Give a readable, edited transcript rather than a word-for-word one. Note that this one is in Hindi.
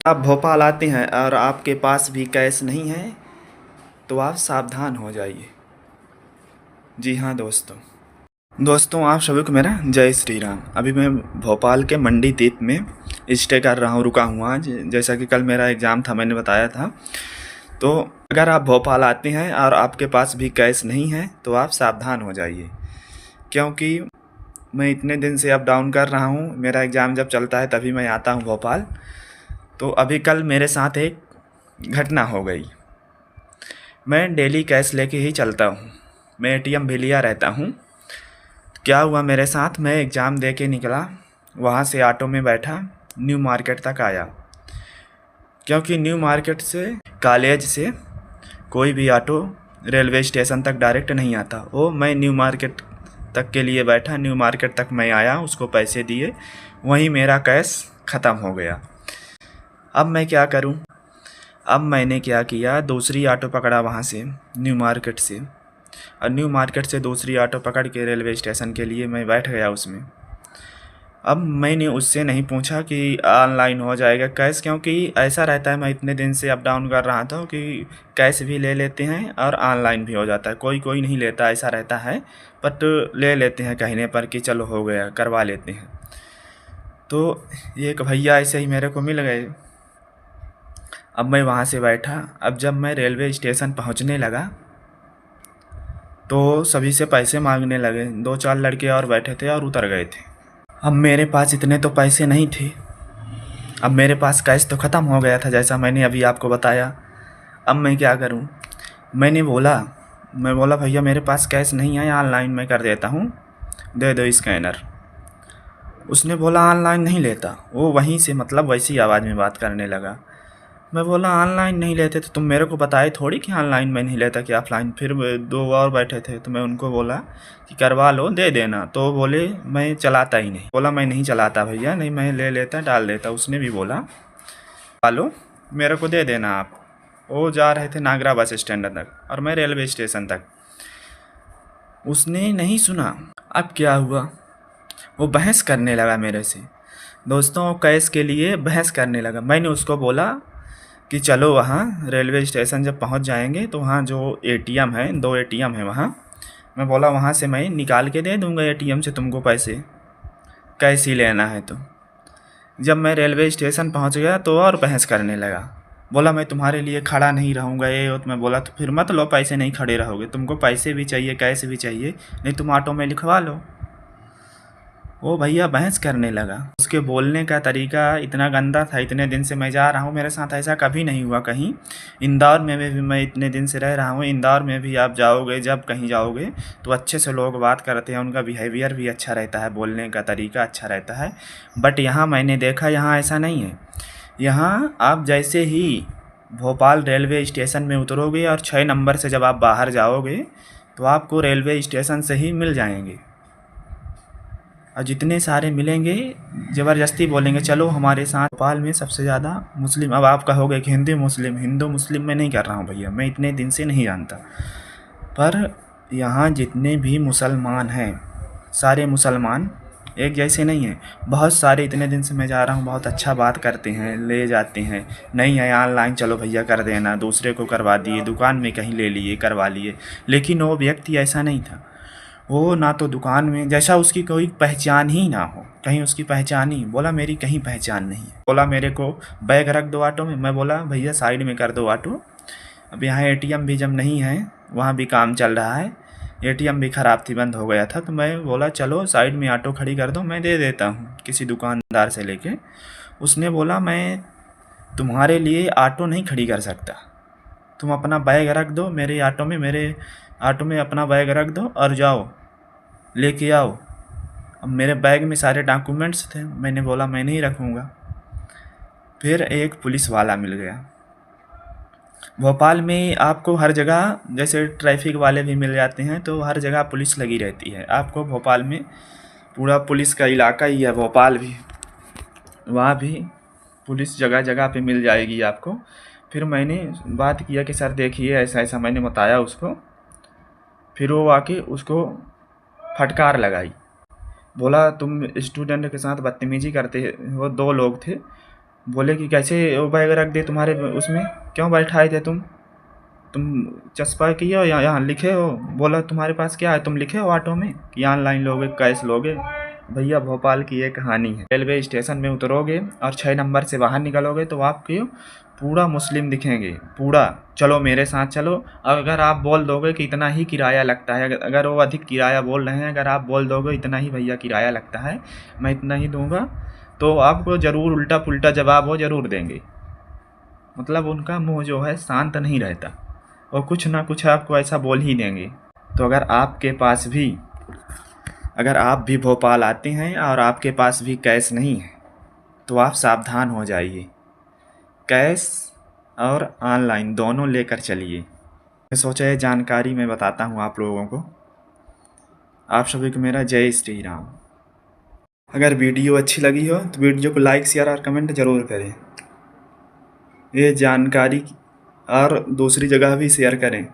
आप भोपाल आते हैं और आपके पास भी कैश नहीं है तो आप सावधान हो जाइए। जी हाँ दोस्तों, आप सभी को मेरा जय श्री राम। अभी मैं भोपाल के मंडी द्वीप में स्टे कर रहा हूँ, रुका हूँ आज। जैसा कि कल मेरा एग्ज़ाम था, मैंने बताया था। तो अगर आप भोपाल आते हैं और आपके पास भी कैश नहीं है तो आप सावधान हो जाइए, क्योंकि मैं इतने दिन से अप डाउन कर रहा हूँ। मेरा एग्ज़ाम जब चलता है तभी मैं आता हूँ भोपाल। तो अभी कल मेरे साथ एक घटना हो गई। मैं डेली कैश लेके ही चलता हूँ, मैं एटीएम भी लिया रहता हूँ। क्या हुआ मेरे साथ, मैं एग्ज़ाम दे के निकला, वहाँ से ऑटो में बैठा, न्यू मार्केट तक आया। क्योंकि न्यू मार्केट से, कॉलेज से कोई भी ऑटो रेलवे स्टेशन तक डायरेक्ट नहीं आता। वो मैं न्यू मार्केट तक के लिए बैठा, न्यू मार्केट तक मैं आया, उसको पैसे दिए, वहीं मेरा कैश ख़त्म हो गया। अब मैं क्या करूं? अब मैंने क्या किया, दूसरी ऑटो पकड़ा वहाँ से, न्यू मार्केट से, और न्यू मार्केट से दूसरी ऑटो पकड़ के रेलवे स्टेशन के लिए मैं बैठ गया उसमें। अब मैंने उससे नहीं पूछा कि ऑनलाइन हो जाएगा कैश, क्योंकि ऐसा रहता है, मैं इतने दिन से अप डाउन कर रहा था कि कैश भी ले लेते हैं और ऑनलाइन भी हो जाता है। कोई कोई नहीं लेता, ऐसा रहता है, बट ले लेते हैं कहने पर कि चलो हो गया, करवा लेते हैं। तो एक भैया ऐसे ही मेरे को मिल गए। अब मैं वहाँ से बैठा। अब जब मैं रेलवे स्टेशन पहुँचने लगा तो सभी से पैसे मांगने लगे। 2-4 लड़के और बैठे थे और उतर गए थे। अब मेरे पास इतने तो पैसे नहीं थे। अब मेरे पास कैश तो ख़त्म हो गया था, जैसा मैंने अभी आपको बताया। अब मैं क्या करूं? मैं बोला भैया मेरे पास कैश नहीं है, ऑनलाइन मैं कर देता हूं, दे दो स्कैनर। उसने बोला ऑनलाइन नहीं लेता। वो वहीं से मतलब वैसी आवाज़ में बात करने लगा। मैं बोला ऑनलाइन नहीं लेते तो तुम मेरे को बताए थोड़ी कि ऑनलाइन मैं नहीं लेता कि ऑफलाइन। फिर 2 और बैठे थे तो मैं उनको बोला कि करवा लो, दे देना। तो बोले मैं चलाता ही नहीं। बोला मैं नहीं चलाता भैया, नहीं मैं ले लेता, डाल देता। उसने भी बोला करवा लो, मेरे को दे देना आप। वो जा रहे थे नागरा बस स्टैंड तक और मैं रेलवे स्टेशन तक। उसने नहीं सुना। अब क्या हुआ, वो बहस करने लगा मेरे से। दोस्तों, कैश के लिए बहस करने लगा। मैंने उसको बोला कि चलो वहाँ रेलवे स्टेशन जब पहुँच जाएंगे तो वहाँ जो एटीएम है, 2 एटीएम है वहाँ, मैं बोला वहाँ से मैं निकाल के दे दूँगा एटीएम से तुमको पैसे, कैश ही लेना है तो। जब मैं रेलवे स्टेशन पहुँच गया तो और बहस करने लगा। बोला मैं तुम्हारे लिए खड़ा नहीं रहूँगा, ये वो। तो मैं बोला तो फिर मत लो पैसे, नहीं खड़े रहोगे, तुमको पैसे भी चाहिए, कैश भी चाहिए, नहीं तुम ऑटो में लिखवा लो। वो भैया बहस करने लगा। उसके बोलने का तरीका इतना गंदा था। इतने दिन से मैं जा रहा हूँ, मेरे साथ ऐसा कभी नहीं हुआ कहीं। इंदौर में भी मैं इतने दिन से रह रहा हूँ, इंदौर में भी आप जाओगे, जब कहीं जाओगे तो अच्छे से लोग बात करते हैं, उनका बिहेवियर भी अच्छा रहता है, बोलने का तरीका अच्छा रहता है। बट यहाँ मैंने देखा, यहाँ ऐसा नहीं है। यहाँ आप जैसे ही भोपाल रेलवे स्टेशन में उतरोगे और 6 नंबर से जब आप बाहर जाओगे तो आपको रेलवे स्टेशन से ही मिल जाएंगे, और जितने सारे मिलेंगे ज़बरदस्ती बोलेंगे चलो हमारे साथ। भोपाल में सबसे ज़्यादा मुस्लिम। अब आप कहोगे कि हिंदू मुस्लिम मैं नहीं कर रहा हूँ भैया, मैं इतने दिन से नहीं जानता। पर यहाँ जितने भी मुसलमान हैं, सारे मुसलमान एक जैसे नहीं हैं। बहुत सारे, इतने दिन से मैं जा रहा हूँ, बहुत अच्छा बात करते हैं, ले जाते हैं। नहीं है ऑनलाइन, चलो भैया कर देना, दूसरे को करवा दिए, दुकान में कहीं ले लिए, करवा लिए। लेकिन वो व्यक्ति ऐसा नहीं था। वो ना तो दुकान में, जैसा उसकी कोई पहचान ही ना हो, कहीं उसकी पहचान ही। बोला मेरी कहीं पहचान नहीं है। बोला मेरे को बैग रख दो ऑटो में। मैं बोला भैया साइड में कर दो ऑटो, अब यहाँ एटीएम भी जब नहीं है, वहाँ भी काम चल रहा है, एटीएम भी ख़राब थी, बंद हो गया था। तो मैं बोला चलो साइड में ऑटो खड़ी कर दो, मैं दे देता हूँ किसी दुकानदार से लेके। उसने बोला मैं तुम्हारे लिए ऑटो नहीं खड़ी कर सकता, तुम अपना बैग रख दो मेरे ऑटो में अपना बैग रख दो और जाओ लेके आओ। अब मेरे बैग में सारे डॉक्यूमेंट्स थे, मैंने बोला मैं नहीं रखूँगा। फिर एक पुलिस वाला मिल गया। भोपाल में आपको हर जगह, जैसे ट्रैफिक वाले भी मिल जाते हैं, तो हर जगह पुलिस लगी रहती है। आपको भोपाल में पूरा पुलिस का इलाका ही है भोपाल भी, वहाँ भी पुलिस जगह जगह पे मिल जाएगी आपको। फिर मैंने बात किया कि सर देखिए ऐसा ऐसा, मैंने बताया उसको। फिर वो आके उसको फटकार लगाई। बोला तुम स्टूडेंट के साथ बदतमीजी करते हो। 2 लोग थे, बोले कि कैसे वो बैग रख दे तुम्हारे उसमें, क्यों बैठाए थे तुम चस्पा किए हो, यहाँ यहाँ लिखे हो। बोला तुम्हारे पास क्या है, तुम लिखे हो ऑटो में कि ऑनलाइन लोगे कैश लोगे। भैया भोपाल की ये कहानी है। रेलवे स्टेशन में उतरोगे और 6 नंबर से बाहर निकलोगे तो आपके पूरा मुस्लिम दिखेंगे, पूरा। चलो मेरे साथ चलो। अगर आप बोल दोगे कि इतना ही किराया लगता है, अगर वो अधिक किराया बोल रहे हैं, अगर आप बोल दोगे इतना ही भैया किराया लगता है, मैं इतना ही दूंगा, तो आपको ज़रूर उल्टा पुल्टा जवाब वो ज़रूर देंगे। मतलब उनका मुंह जो है शांत नहीं रहता, और कुछ ना कुछ आपको ऐसा बोल ही देंगे। तो अगर आप भी भोपाल आते हैं और आपके पास भी कैश नहीं है तो आप सावधान हो जाइए। कैश और ऑनलाइन दोनों लेकर चलिए। मैं सोचा ये जानकारी मैं बताता हूँ आप लोगों को। आप सभी को मेरा जय श्री राम। अगर वीडियो अच्छी लगी हो तो वीडियो को लाइक शेयर और कमेंट ज़रूर करें। ये जानकारी और दूसरी जगह भी शेयर करें।